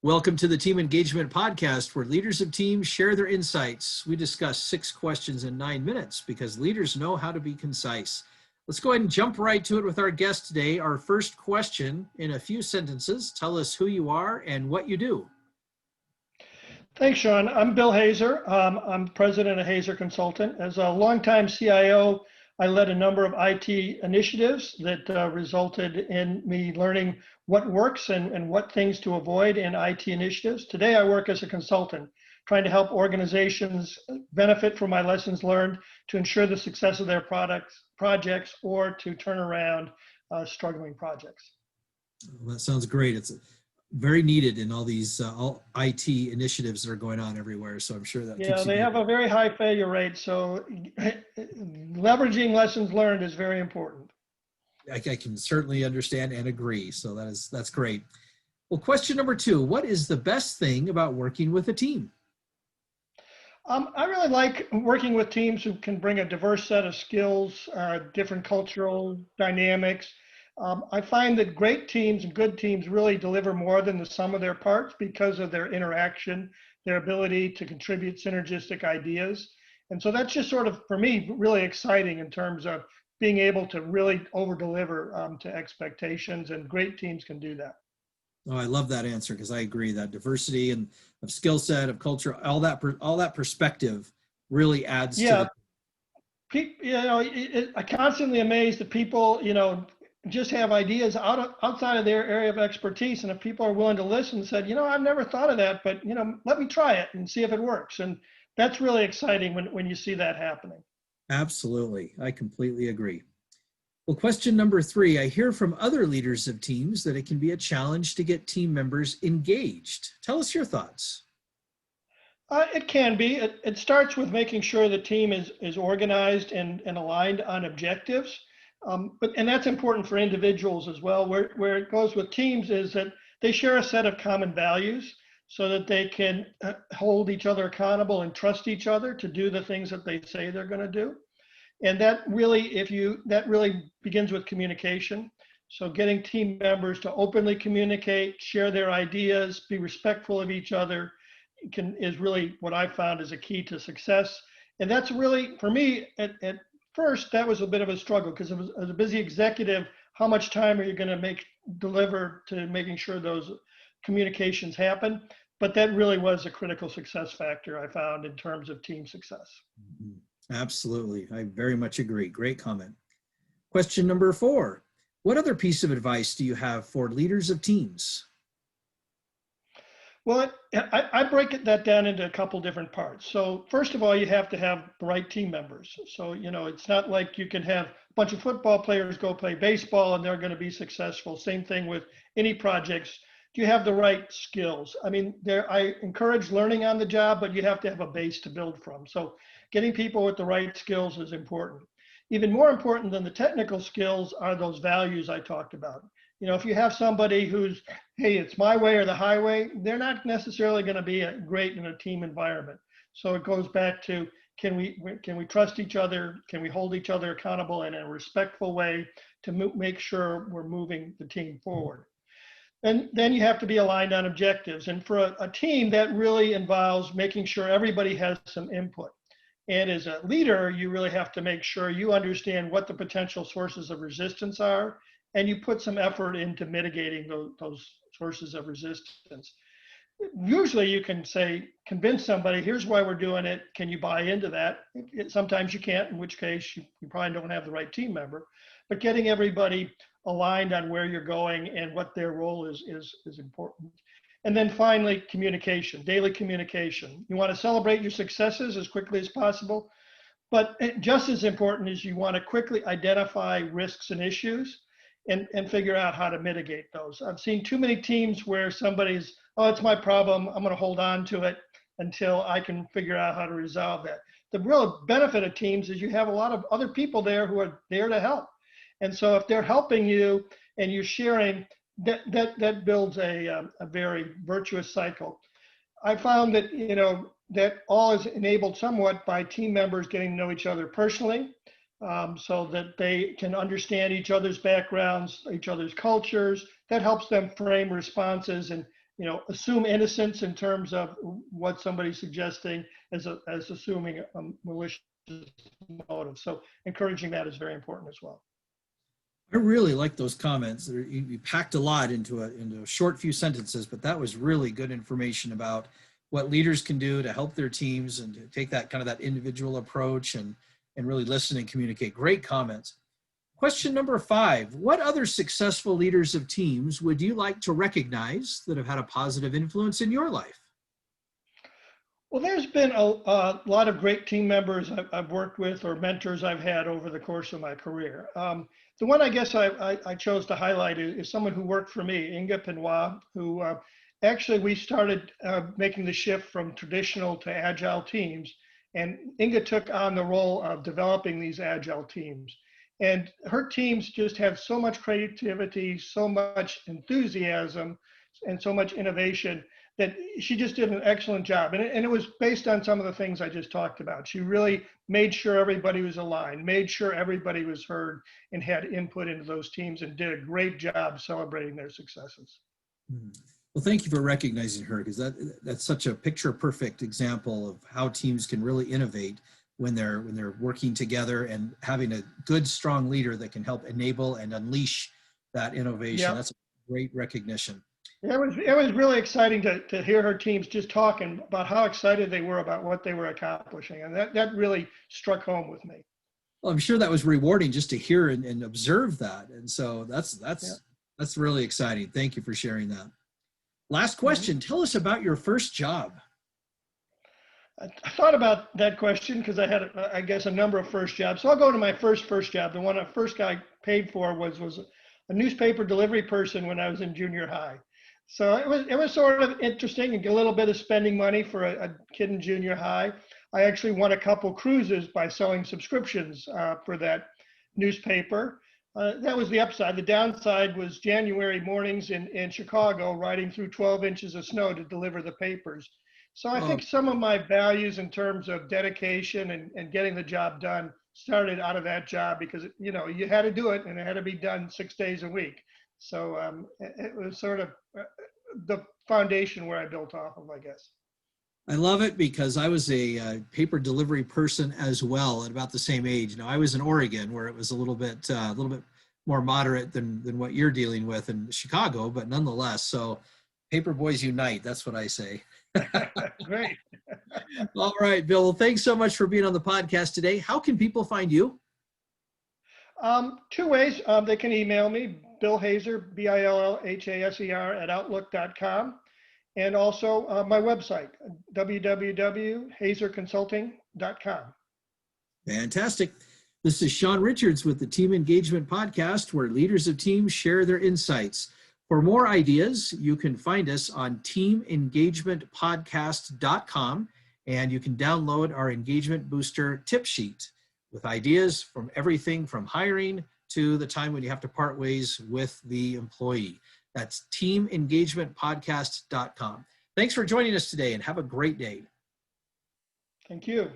Welcome to the Team Engagement Podcast, where leaders of teams share their insights. We discuss 6 questions in 9 minutes because leaders know how to be concise. Let's go ahead and jump right to it with our guest today. Our first question, in a few sentences, tell us who you are and what you do. Thanks, Sean. I'm Bill Hazer. I'm president of Hazer Consultant. As a longtime CIO, I led a number of IT initiatives that resulted in me learning what works and what things to avoid in IT initiatives. Today, I work as a consultant, trying to help organizations benefit from my lessons learned to ensure the success of their projects, or to turn around struggling projects. Well, that sounds great. It's very needed in all these all IT initiatives that are going on everywhere. So I'm sure that keeps you they have a very high failure rate. So leveraging lessons learned is very important. I can certainly understand and agree. So that's great. Well, question number 2, what is the best thing about working with a team? I really like working with teams who can bring a diverse set of skills, different cultural dynamics. I find that great teams and good teams really deliver more than the sum of their parts because of their interaction, their ability to contribute synergistic ideas. And so that's just sort of, for me, really exciting in terms of being able to really over-deliver to expectations, and great teams can do that. Oh, I love that answer because I agree that diversity and of skill set, of culture, all that perspective really adds to the. I'm constantly amazed that people, just have ideas outside of their area of expertise. And if people are willing to listen and said, I've never thought of that, but, let me try it and see if it works. And that's really exciting when you see that happening. Absolutely. I completely agree. Well, question number 3, I hear from other leaders of teams that it can be a challenge to get team members engaged. Tell us your thoughts. It can be. It starts with making sure the team is organized and aligned on objectives. And that's important for individuals as well. Where it goes with teams is that they share a set of common values so that they can hold each other accountable and trust each other to do the things that they say they're going to do. And that really begins with communication. So getting team members to openly communicate, share their ideas, be respectful of each other is really what I found is a key to success. And that's really, for me, at first, that was a bit of a struggle because as a busy executive, how much time are you going to deliver to making sure those communications happen? But that really was a critical success factor I found in terms of team success. Absolutely. I very much agree. Great comment. Question number 4, what other piece of advice do you have for leaders of teams? Well, I break that down into a couple different parts. So first of all, you have to have the right team members. So, it's not like you can have a bunch of football players go play baseball and they're going to be successful. Same thing with any projects. Do you have the right skills? I mean, I encourage learning on the job, but you have to have a base to build from. So getting people with the right skills is important. Even more important than the technical skills are those values I talked about. If you have somebody who's, hey, it's my way or the highway, they're not necessarily going to be great in a team environment. So it goes back to, can we trust each other? Can we hold each other accountable in a respectful way to make sure we're moving the team forward? And then you have to be aligned on objectives. And for a team, that really involves making sure everybody has some input. And as a leader, you really have to make sure you understand what the potential sources of resistance are, and you put some effort into mitigating those sources of resistance. Usually you can convince somebody, here's why we're doing it. Can you buy into that? Sometimes you can't, in which case you probably don't have the right team member. But getting everybody aligned on where you're going and what their role is important. And then finally, communication, daily communication. You want to celebrate your successes as quickly as possible, but just as important is you want to quickly identify risks and issues and figure out how to mitigate those. I've seen too many teams where somebody's, oh, it's my problem, I'm going to hold on to it until I can figure out how to resolve that. The real benefit of teams is you have a lot of other people there who are there to help. And so if they're helping you and you're sharing, that builds a very virtuous cycle. I found that, that all is enabled somewhat by team members getting to know each other personally, so that they can understand each other's backgrounds, each other's cultures. That helps them frame responses and assume innocence in terms of what somebody's suggesting as assuming a malicious motive. So encouraging that is very important as well. I really like those comments. You packed a lot into a short few sentences, but that was really good information about what leaders can do to help their teams and to take that kind of that individual approach and really listen and communicate. Great comments. Question number 5, what other successful leaders of teams would you like to recognize that have had a positive influence in your life? Well, there's been a lot of great team members I've worked with or mentors I've had over the course of my career. The one I guess I chose to highlight is someone who worked for me, Inga Pinoy, who actually we started making the shift from traditional to agile teams. And Inga took on the role of developing these agile teams. And her teams just have so much creativity, so much enthusiasm, and so much innovation that she just did an excellent job. And it was based on some of the things I just talked about. She really made sure everybody was aligned, made sure everybody was heard and had input into those teams, and did a great job celebrating their successes. Well, thank you for recognizing her, because that's such a picture perfect example of how teams can really innovate when they're working together and having a good, strong leader that can help enable and unleash that innovation. Yep. That's a great recognition. It was really exciting to hear her teams just talking about how excited they were about what they were accomplishing. And that really struck home with me. Well, I'm sure that was rewarding just to hear and observe that. And so that's really exciting. Thank you for sharing that. Last question. Tell us about your first job. I thought about that question because I had, I guess, a number of first jobs. So I'll go to my first job. The one I first got paid for was a newspaper delivery person when I was in junior high. So it was sort of interesting and a little bit of spending money for a kid in junior high. I actually won a couple cruises by selling subscriptions for that newspaper. That was the upside. The downside was January mornings in Chicago, riding through 12 inches of snow to deliver the papers. So I think some of my values in terms of dedication and getting the job done started out of that job, because you had to do it and it had to be done 6 days a week. So it was sort of the foundation where I built off of, I guess. I love it, because I was a paper delivery person as well at about the same age. Now, I was in Oregon, where it was a little bit more moderate than what you're dealing with in Chicago, but nonetheless. So, paper boys unite. That's what I say. Great. All right, Bill. Well, thanks so much for being on the podcast today. How can people find you? 2 ways. They can email me, Bill Haser, BILLHASER @outlook.com. And also my website, www.haserconsulting.com. Fantastic. This is Sean Richards with the Team Engagement Podcast, where leaders of teams share their insights. For more ideas, you can find us on teamengagementpodcast.com, and you can download our Engagement Booster tip sheet with ideas from everything from hiring to the time when you have to part ways with the employee. That's teamengagementpodcast.com. Thanks for joining us today, and have a great day. Thank you.